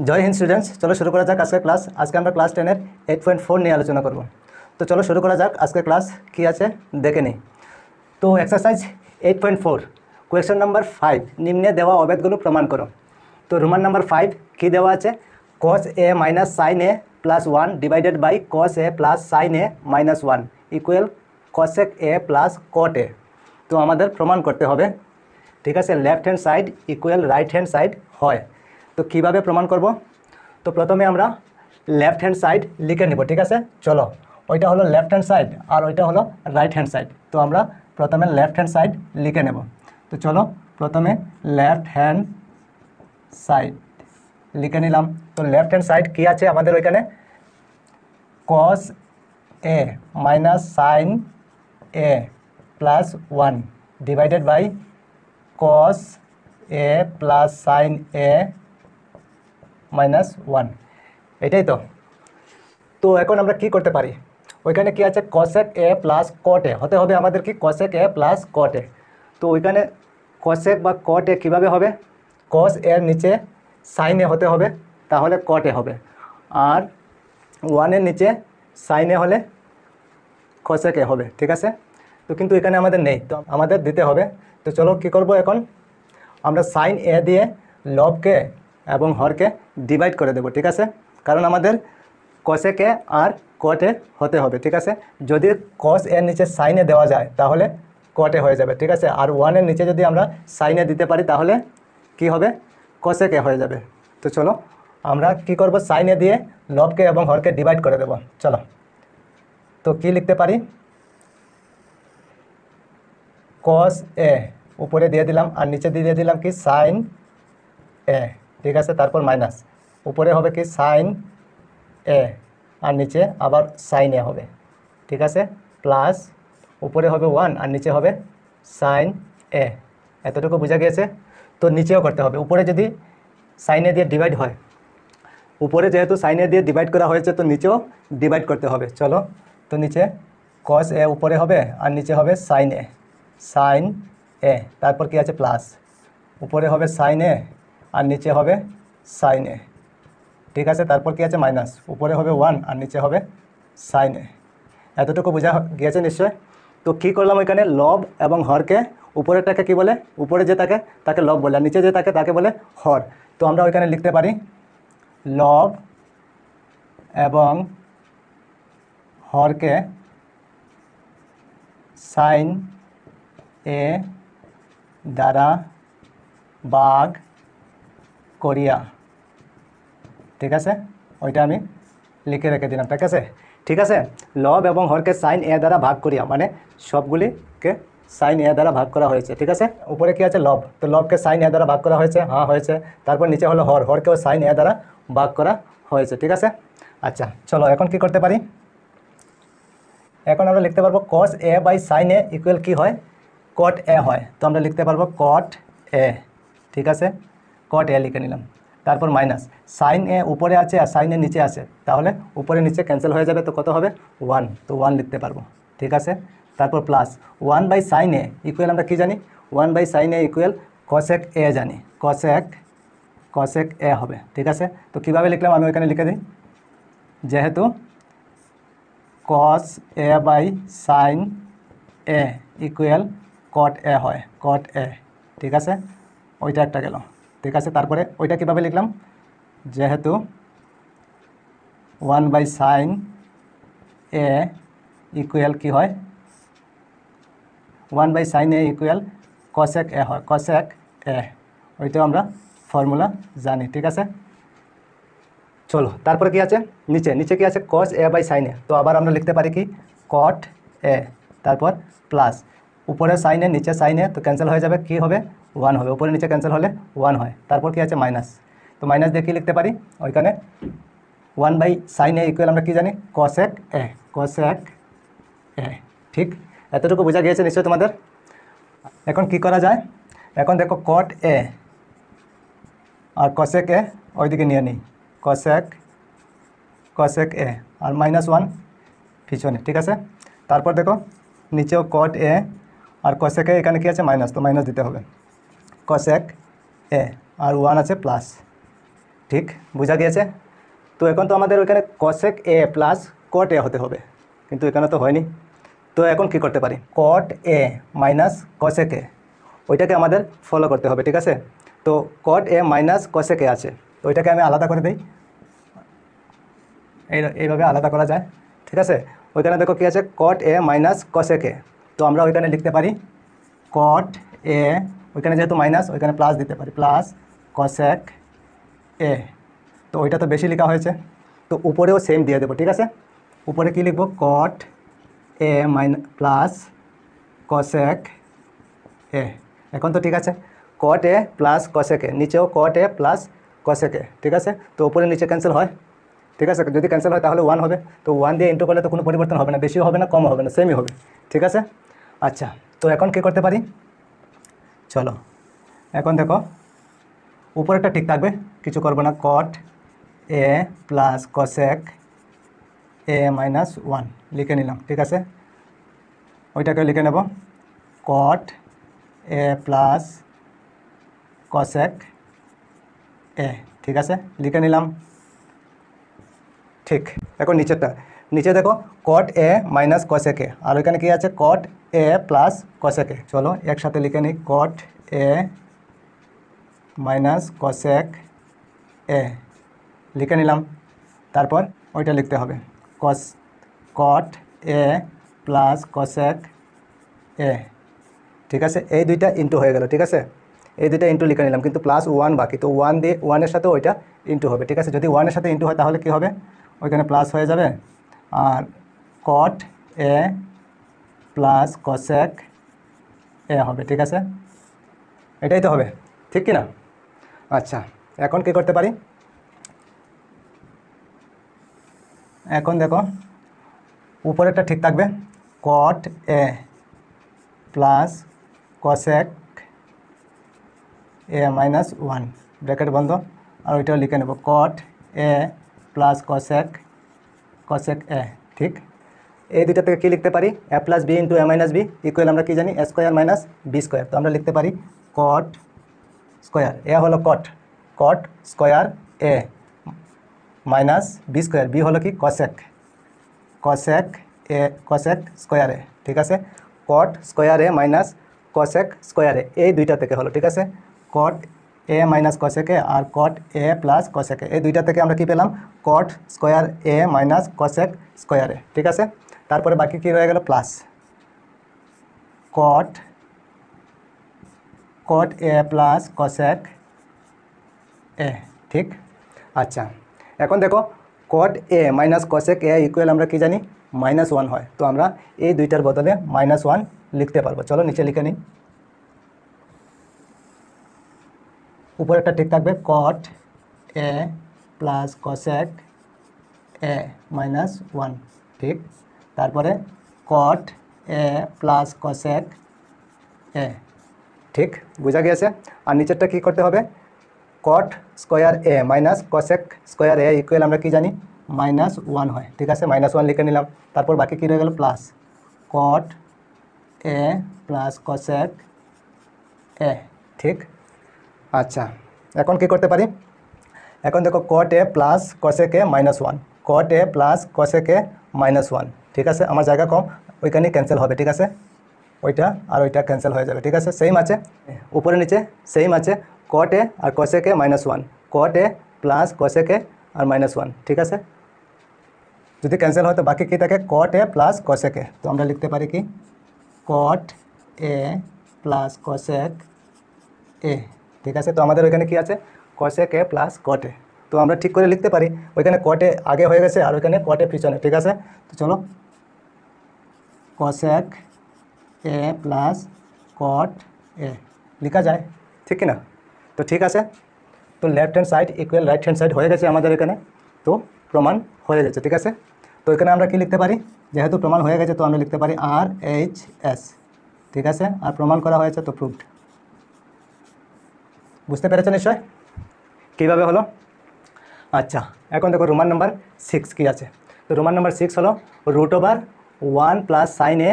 जय हिंद स्टूडेंट्स। चलो शुरू करा जाक आज के क्लास। आज के क्लास 10 8.4 নিয়ে আলোচনা করব। तो चलो शुरू करा जाक आज के क्लास কি আছে দেখে নেই। তো एक्सरसाइज 8.4 क्वेश्चन नम्बर 5 নিম্নে দেওয়া অবেদগুলো প্রমাণ করো। তো রোমান নাম্বার 5 কি দেওয়া আছে cos a minus sin a plus 1 divided by cos a plus sin a minus 1 equal cosec a plus cot a। তো আমাদের প্রমাণ করতে হবে, ঠিক আছে, left hand side equal right hand side হয়। তো কিভাবে প্রমাণ করব? তো প্রথমে আমরা লেফট হ্যান্ড সাইড লিখে নেব, ঠিক আছে। চলো, ওইটা হলো লেফট হ্যান্ড সাইড আর ওইটা হলো রাইট হ্যান্ড সাইড। তো আমরা প্রথমে লেফট হ্যান্ড সাইড লিখে নেব। তো চলো প্রথমে লেফট হ্যান্ড সাইড লিখে নিলাম। তো লেফট হ্যান্ড সাইড কী আছে আমাদের ওইখানে cos a minus sine a plus 1 divided by cos a plus sine a minus 1, এটাই তো। তো এখন আমরা কি করতে পারি, ওইখানে কি আছে cosec a plus cot a হতে হবে আমাদের কি cosec a plus cot a। তো ওইখানে cosec বা cot a কীভাবে হবে, cos এর নিচে sin a হতে হবে, তাহলে cot a হবে, আর 1 এর নিচে sin a হলে cosec a হবে, ঠিক আছে। তো কিন্তু এখানে আমাদের নেই, তো আমাদের দিতে হবে। তো চলো কি করব, এখন আমরা sin a দিয়ে লবকে এবং হরকে ডিভাইড করে দেব, ঠিক আছে, কারণ আমাদের cosec a R cot a হতে হবে, ঠিক আছে। যদি cos এর নিচে sin a দেওয়া যায় তাহলে cot a হয়ে যাবে, ঠিক আছে, আর 1 এর নিচে যদি আমরা sin a দিতে পারি তাহলে কি হবে cosec a হয়ে যাবে। তো চলো আমরা কি করব, sin a দিয়ে লবকে এবং হরকে ডিভাইড করে দেব। চলো, তো কি লিখতে পারি, cos a উপরে দিয়ে দিলাম আর নিচে দিয়ে দিলাম কি sin a, ঠিক আছে, তারপর মাইনাস উপরে হবে কি sin a আর নিচে আবার sin a হবে, ঠিক আছে, প্লাস উপরে হবে 1 আর নিচে হবে sin a। এতটুকু বোঝা গিয়েছে। তো নিচেও করতে হবে, উপরে যদি sin a দিয়ে ডিভাইড হয়, উপরে যেহেতু sin a দিয়ে ডিভাইড করা হয়েছে তো নিচেও ডিভাইড করতে হবে। চলো, তো নিচে cos a উপরে হবে আর নিচে হবে sin a, তারপর কি আছে প্লাস উপরে হবে sin a আর নিচে হবে sin a, ঠিক আছে, তারপর কি আছে মাইনাস উপরে হবে 1 আর নিচে হবে sin a। এতটুকু বোঝা গিয়েছে নিশ্চয়। তো কী করলাম, ওইখানে লব এবং হরকে উপরেরটাকে কি বলে, উপরে যে থাকে তাকে লব বলে আর নিচে যে থাকে তাকে বলে হর। তো আমরা ওইখানে লিখতে পারি লব এবং হরকে sin a দ্বারা ভাগ করিয়া, ঠিক আছে, ওইটা আমি লিখে রেখে দিলাম, ঠিক আছে। ঠিক আছে, লব এবং হরকে sin a দ্বারা ভাগ করিয়া মানে সবগুলিকে sin a দ্বারা ভাগ করা হয়েছে, ঠিক আছে। উপরে কি আছে লব, তো লবকে sin a দ্বারা ভাগ করা হয়েছে, হ্যাঁ হয়েছে। তারপর নিচে হলো হর, হরকেও sin a দ্বারা ভাগ করা হয়েছে, ঠিক আছে। আচ্ছা চলো এখন কি করতে পারি, এখন আমরা লিখতে পারবো cos a by sin a equal কি হয় cot a হয়। তো আমরা লিখতে পারবো cot a, ঠিক আছে, cot a লিখে নিলাম। তারপর মাইনাস sin a উপরে আছে আর sin a নিচে আছে, তাহলে উপরে নিচে ক্যান্সেল হয়ে যাবে, তো কত হবে 1, তো 1 লিখতে পারবো, ঠিক আছে। তারপর plus 1 by sin a equal আমরা কি জানি 1 by sin a equal cosec a জানি, cosec a হবে, ঠিক আছে। তো কীভাবে লিখলাম আমি ওইখানে লিখে দিই, যেহেতু cos a by sin a equal cot a হয়, cot a, ঠিক আছে, ওইটা একটা গেল, ঠিক আছে। তারপরে ওইটা কীভাবে লিখলাম, যেহেতু 1 বাই sin a ইকুয়াল কি হয় 1 by sin a equal cosec a হয়, cosec a, ওইটাও আমরা ফর্মুলা জানি, ঠিক আছে। চলো তারপরে কি আছে নিচে, নিচে কি আছে cos a by sin a, তো আবার আমরা লিখতে পারি কি cot a, তারপর প্লাস উপরে sin a নিচে sin a, তো ক্যান্সেল হয়ে যাবে, কি হবে 1 হবে, উপরে নিচে ক্যান্সেল হলে 1 হয়। তারপর কি আছে মাইনাস, তো মাইনাস দিয়ে কি লিখতে পারি ওইখানে 1 বাই sin a ইকুয়াল আমরা কি জানি cosec a, cosec a, ঠিক। এতটুকু বোঝা গিয়েছে নিশ্চয়ই তোমাদের। এখন কি করা যায়, এখন দেখো cot a R cosec a ওইদিকে নিয়ে নিই, cosec a আর -1 পিছনে, ঠিক আছে। তারপর দেখো নিচেও cot a R cosec a, এখানে কি আছে মাইনাস, তো মাইনাস দিতে হবে cosec a আর 1 আছে প্লাস, ঠিক বোঝা গিয়েছে। তো এখন তো আমাদের ওইখানে কসেক এ প্লাস কট এ হতে হবে, কিন্তু এখানে তো হয়নি। তো এখন কি করতে পারি, কট এ মাইনাস কসেক এ, ওইটাকে আমাদের ফলো করতে হবে। ঠিক আছে, তো কট এ মাইনাস কসেক এ আছে, তো ওইটাকে আমি আলাদা করে দিই, এইভাবে আলাদা করা যায়। ঠিক আছে, ওইখানে দেখো কী আছে, কট এ মাইনাস কসেক এ, তো আমরা ওইখানে লিখতে পারি কট এ, ওইখানে যেহেতু মাইনাস ওইখানে প্লাস দিতে পারি, প্লাস কসেক এ। তো ওইটা তো বেশি লেখা হয়েছে, তো উপরেও সেম দিয়ে দেবো। ঠিক আছে, উপরে কি লিখবো, কট এ প্লাস কসেক এ। এখন তো ঠিক আছে, কট এ প্লাস কসেক এ, নিচেও কট এ প্লাস কসেক এ। ঠিক আছে, তো উপরে নিচে ক্যান্সেল হয়। ঠিক আছে, যদি ক্যান্সেল হয় তাহলে 1 হবে, তো 1 দিয়ে ইন্টু করলে তো কোনো পরিবর্তন হবে না, বেশিও হবে না কমও হবে না, সেমই হবে। ঠিক আছে, আচ্ছা, তো এখন কী করতে পারি, চলো এখন দেখো উপরেরটা ঠিক থাকবে, কিছু করবো না, কট এ প্লাস কসেক এ মাইনাস 1 লিখে নিলাম। ঠিক আছে, ওইটাকে লিখে নেব কট এ প্লাস কসেক এ। ঠিক আছে, লিখে নিলাম। ঠিক, এখন নিচেরটা, নিচে দেখো কট এ মাইনাস কসেক এ, আর ওইখানে কী আছে, কট এ প্লাস কসেক এ। চলো একসাথে লিখে নিই, কট এ মাইনাস কসেক এ লিখে নিলাম। তারপর ওইটা লিখতে হবে কট এ প্লাস কসেক এ। ঠিক আছে, এই দুইটা ইন্টু হয়ে গেল। ঠিক আছে, এই দুইটা ইন্টু লিখে নিলাম, কিন্তু প্লাস 1 বাকি, তো 1 দিয়ে 1-এর সাথে ওইটা ইন্টু হবে। ঠিক আছে, যদি 1-এর সাথে ইন্টু হয় তাহলে কি হবে, ওইখানে প্লাস হয়ে যাবে, আর কট এ প্লাস কসেক এ হবে। ঠিক আছে, এটাই তো হবে, ঠিক কি না? আচ্ছা, এখন কি করতে পারি, এখন দেখো উপরেরটা ঠিক থাকবে, কট এ প্লাস কসেক এ মাইনাস 1 ব্র্যাকেট বন্ধ, আর ওইটাও লিখে নেব কট এ প্লাস কসেক এ। ঠিক, এই দুইটা থেকে কী লিখতে পারি, এ প্লাস বি ইন্টু এ মাইনাস বি ইকুয়াল আমরা কী জানি, এ স্কোয়ার মাইনাস বি স্কোয়ার। তো আমরা লিখতে পারি কট স্কোয়ার এ হলো কট স্কোয়ার এ মাইনাস বি স্কোয়ার, বি হলো কি কসেক এ, কসেক স্কোয়ার এ। ঠিক আছে, কট স্কোয়ার এ মাইনাস কসেক স্কোয়ার এ, এই দুইটা থেকে হলো। ঠিক আছে, কট এ মাইনাস কসেক এ আর কট এ প্লাস কসেক এ, এই দুইটা থেকে আমরা কি পেলাম, কট স্কোয়ার এ মাইনাস কসেক স্কোয়ার এ। ঠিক আছে, তারপরে বাকি কি রয়ে গেল, প্লাস কট এ প্লাস কসেক এ। ঠিক, আচ্ছা, এখন দেখো কট এ মাইনাস কসেক এ ইকুয়াল আমরা কি জানি, -1 হয়, তো আমরা এই দুইটার বদলে -1 লিখতে পারবো। চলো নিচে লিখে নিই, উপরেরটা ঠিক থাকবে, কট এ প্লাস কসেক এ -1। ঠিক, তারপরে কট এ প্লাস কসেক এ। ঠিক, বোঝা গিয়েছে। আর নিচেরটা কী করতে হবে, কট স্কোয়ার এ মাইনাস কসেক স্কোয়ার এ ইকুয়াল আমরা কি জানি, -1 হয়। ঠিক আছে, -1 লিখে নিলাম। তারপর বাকি কী রয়ে গেল, প্লাস কট এ প্লাস কসেক এ। ঠিক, আচ্ছা, এখন কি করতে পারি, এখন দেখো কট এ প্লাস কসেক এ -1, কট এ প্লাস কসেক এ -1। ঠিক আছে, আমার জায়গা কম, ওইখানেই ক্যান্সেল হবে। ঠিক আছে, ওইটা আর ওইটা ক্যান্সেল হয়ে যাবে। ঠিক আছে, সেম আছে, উপরে নিচে সেম আছে, কট এ আর কসেক এ -1, কট এ প্লাস কসেক এ আর -1। ঠিক আছে, যদি ক্যান্সেল হয় তো বাকি কী থাকে, কট এ প্লাস কসেক এ। তো আমরা লিখতে পারি কি, কট এ প্লাস কসেক এ। ঠিক আছে, তো আমাদের ওইখানে কি আছে, কসেক এ প্লাস কট এ। তো আমরা ঠিক করে লিখতে পারি, ওইখানে কট এ আগে হয়ে গেছে আর ওইখানে কট এ পিছনে। ঠিক আছে, তো চলো কসেক এ প্লাস কট এ লেখা যায়, ঠিক কি না? তো ঠিক আছে, তো left hand side equal right hand side হয়ে গেছে আমাদের এখানে, তো প্রমাণ হয়ে গেছে। ঠিক আছে, তো এখানে আমরা কি লিখতে পারি, যেহেতু প্রমাণ হয়ে গেছে তো আমরা লিখতে পারি RHS। ঠিক আছে, আর প্রমাণ করা হয়েছে তো প্রুভড। বুঝতে পেরেছো নিশ্চয় কীভাবে হলো? আচ্ছা, এখন দেখো রোমান নাম্বার 6 কী আছে। তো রোমান নাম্বার 6 হলো √1 + sin a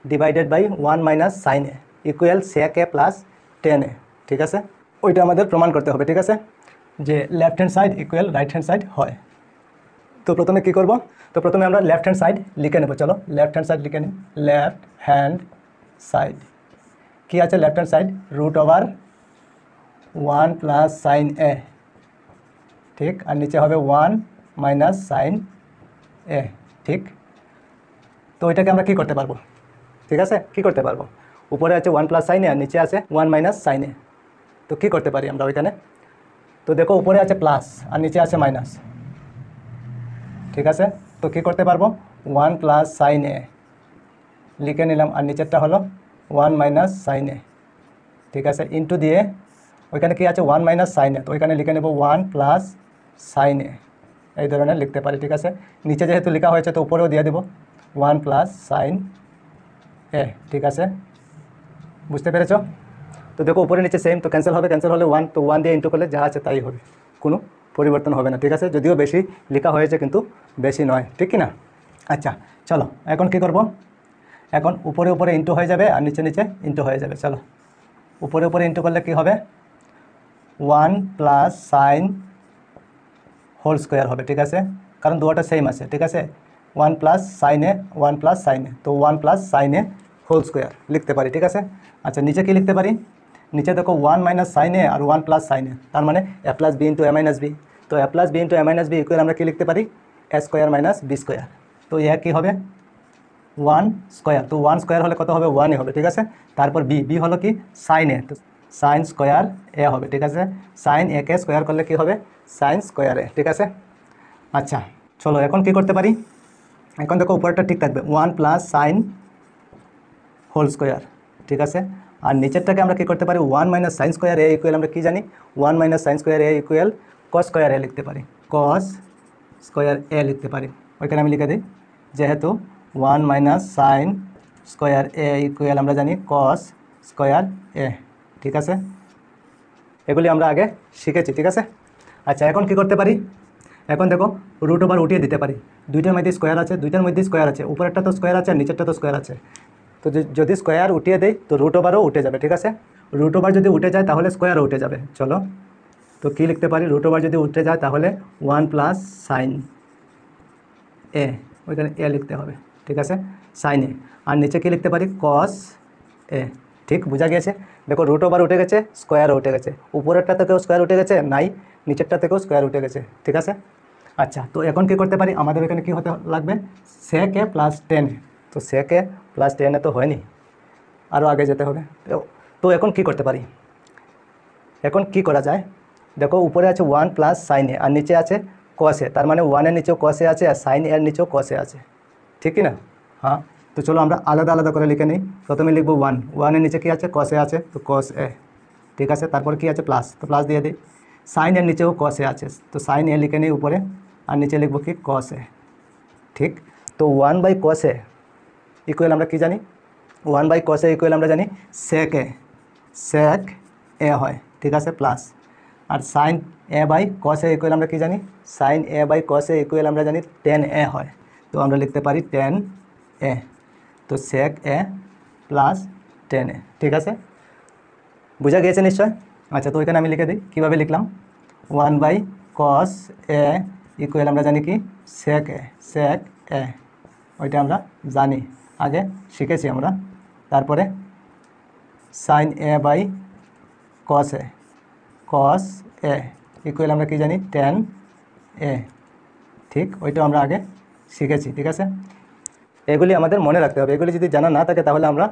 divided by 1 - sin a equal sec a + tan a। ঠিক আছে, ওইটা আমাদের প্রমাণ করতে হবে। ঠিক আছে, যে left hand side equal right hand side হয়। তো প্রথমে কী করব, তো প্রথমে আমরা লেফট হ্যান্ড সাইড লিখে নেব। চলো লেফট হ্যান্ড সাইড লিখে নিই। লেফট হ্যান্ড সাইড কী আছে, left hand side √1 plus sine A, ঠিক, আর নিচে হবে 1 মাইনাস সাইন এ, ঠিক। তো এটাকে আমরা কী করতে পারবো, ঠিক আছে, কী করতে পারবো, উপরে আছে 1 প্লাস সাইন এ আর নিচে আছে 1 মাইনাস সাইন এ। তো কী করতে পারি আমরা ওইখানে, তো দেখো উপরে আছে প্লাস আর নিচে আছে মাইনাস, ঠিক আছে। তো কী করতে পারবো, 1 প্লাস সাইন এ লিখে নিলাম আর নিচেরটা হলো 1 মাইনাস সাইন এ, ঠিক আছে, ইন্টু দিয়ে ওইখানে কী আছে 1 মাইনাস সাইন এ, তো ওইখানে লিখে নেব 1 প্লাস সাইন এ, এই ধরনের লিখতে পারি, ঠিক আছে। নিচে যেহেতু লেখা হয়েছে তো উপরেও দিয়ে দেবো 1 প্লাস সাইন এ, ঠিক আছে, বুঝতে পেরেছো। তো দেখো উপরে নিচে সেম, তো ক্যান্সেল হবে, ক্যান্সেল হলে 1, তো 1 দিয়ে ইন্টু করলে যা আছে তাই হবে, কোনো পরিবর্তন হবে না, ঠিক আছে, যদিও বেশি লেখা হয়েছে কিন্তু বেশি নয়, ঠিক কি না। আচ্ছা চলো এখন কি করব, এখন উপরে উপরে ইন্টু হয়ে যাবে আর নিচে নিচে ইন্টু হয়ে যাবে। চলো উপরে উপরে ইন্টু করলে কি হবে, 1 প্লাস সাইন হোল স্কোয়ার হবে, ঠিক আছে, কারণ দুটোটা সেম আছে, ঠিক আছে, 1 প্লাস সাইনে 1 প্লাস সাইনে, তো 1 প্লাস সাইনে হোল স্কোয়ার লিখতে পারি, ঠিক আছে। আচ্ছা নিচে কি লিখতে পারি, নিচে দেখো 1 মাইনাস সাইনে আর 1 প্লাস সাইনে, তার মানে এ প্লাস বি ইন্টু এ মাইনাস বি, তো এ প্লাস বি ইন্টু এ মাইনাস বি ইকুয়াল আমরা কী লিখতে পারি, এ স্কোয়ার মাইনাস বি স্কোয়ার, তো এ কী হবে 1 স্কোয়ার, তো 1 স্কোয়ার হলে কত হবে 1ই হবে, ঠিক আছে। তারপর বি, বি হলো কি সাইন এ, তো সাইন স্কোয়ার এ হবে, ঠিক আছে, সাইন এ কে স্কোয়ার করলে কি হবে সাইন স্কোয়ার এ, ঠিক আছে। আচ্ছা চলো এখন কি করতে পারি, এখন দেখো উপরটা ঠিক থাকবে 1 প্লাস সাইন হোল স্কোয়ার, ঠিক আছে, আর নিচেরটাকে আমরা কী করতে পারি 1 মাইনাস সাইন স্কোয়ার এ ইকুয়াল আমরা কী জানি 1 মাইনাস সাইন স্কোয়ার এ ইকুয়াল কস স্কোয়ার এ লিখতে পারি, কস স্কোয়ার এ লিখতে পারি, ওইখানে আমি লিখে দিই যেহেতু 1 মাইনাস সাইন স্কোয়ার এ ইকুয়াল আমরা জানি কস স্কোয়ার এ, ঠিক আছে, এগুলি আমরা আগে শিখেছি, ঠিক আছে। আচ্ছা এখন কি করতে পারি, এখন দেখো √ওভার উঠিয়ে দিতে পারি, দুইটার মধ্যে স্কোয়ার আছে, দুইটার মধ্যে স্কোয়ার আছে, উপরেরটা তো স্কোয়ার আছে আর নিচেরটা তো স্কোয়ার আছে, তো যদি স্কোয়ার উঠিয়ে দেয় তো √ওভারও উঠে যাবে, ঠিক আছে, √ওভার যদি উঠে যায় তাহলে স্কোয়ারও উঠে যাবে। চলো তো কী লিখতে পারি, √ওভার যদি উঠে যায় তাহলে 1 প্লাস সাইন এ, ওইখানে এ লিখতে হবে, ঠিক আছে, সাইন এ, আর নিচে কী লিখতে পারি কস এ, ঠিক বোঝা গিয়েছে। দেখো √ওভার উঠে গেছে, স্কোয়ারও উঠে গেছে, উপরেরটা থেকেও স্কোয়ার উঠে গেছে, নাই নিচেরটা থেকেও স্কোয়ার উঠে গেছে, ঠিক আছে। আচ্ছা তো এখন কী করতে পারি, আমাদের এখানে কী হতে লাগবে sec a প্লাস 10, তো sec a প্লাস 10 তো হয়নি, আরও আগে যেতে হবে। তো এখন কি করতে পারি, এখন কি করা যায়, দেখো উপরে আছে 1 প্লাস সাইন এ আর নিচে আছে cos এ, তার মানে 1 এর নিচেও cos এ আছে আর সাইন এর নিচেও cos এ আছে, ঠিক কি না। হ্যাঁ তো চলো আমরা আলাদা আলাদা করে লিখে নিই, প্রথমে লিখবো 1 এর নিচে কি আছে cos এ আছে, তো cos এ, ঠিক আছে, তারপর কি আছে প্লাস, তো প্লাস দিয়ে দিই, সাইন এর নিচেও cos এ আছে, তো সাইন এ লিখে নিই উপরে আর নিচে লিখবো কি cos এ, ঠিক। তো 1/cos এ ইকুয়াল আমরা কি জানি, 1/cos এ ইকুয়াল আমরা জানি sec এ হয়, ঠিক আছে, প্লাস আর সাইন a/cos এ ইকুয়াল আমরা কি জানি, সাইন a/cos এ ইকুয়াল আমরা জানি tan a হয়, তো আমরা লিখতে পারি tan a, তো sec a plus tan a, ঠিক আছে, বোঝা গিয়েছে নিশ্চয়। আচ্ছা তো এখানে আমি লিখে দিই, কীভাবে লিখলাম 1/cos a ইকুয়াল আমরা জানি কি sec a, ওইটা আমরা জানি আগে শিখেছি আমরা। তারপরে সাইন a/cos a ইকুয়াল আমরা কি জানি tan a, ঠিক, ওইটাও আমরা আগে শিখেছি, ঠিক আছে। এগুলি আমাদের মনে রাখতে হবে, এগুলি যদি জানা না থাকে তাহলে আমরা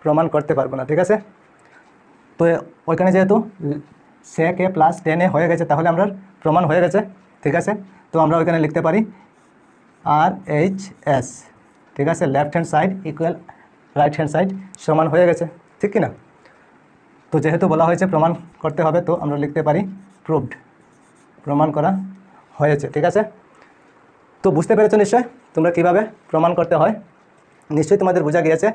প্রমাণ করতে পারবো না, ঠিক আছে। তো ওইখানে যেহেতু sec a plus tan a হয়ে গেছে তাহলে আমরা প্রমাণ হয়ে গেছে, ঠিক আছে। তো আমরা ওইখানে লিখতে পারি RHS, ঠিক আছে, left hand side equal right hand side সমান হয়ে গেছে, ঠিক কি না। তো যেহেতু বলা হয়েছে প্রমাণ করতে হবে তো আমরা লিখতে পারি প্রুভড, প্রমাণ করা হয়েছে, ঠিক আছে। তো বুঝতে পেরেছো নিশ্চয় তোমরা কীভাবে প্রমাণ করতে হয়, নিশ্চয়ই তোমাদের বোঝা গিয়েছে।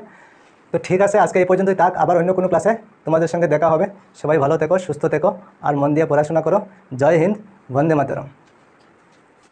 তো ঠিক আছে আজকে এই পর্যন্তই থাক, আবার অন্য কোনো ক্লাসে তোমাদের সঙ্গে দেখা হবে। সবাই ভালো থেকো, সুস্থ থেকো আর মন দিয়ে পড়াশোনা করো। জয় হিন্দ, বন্দে মাতরম।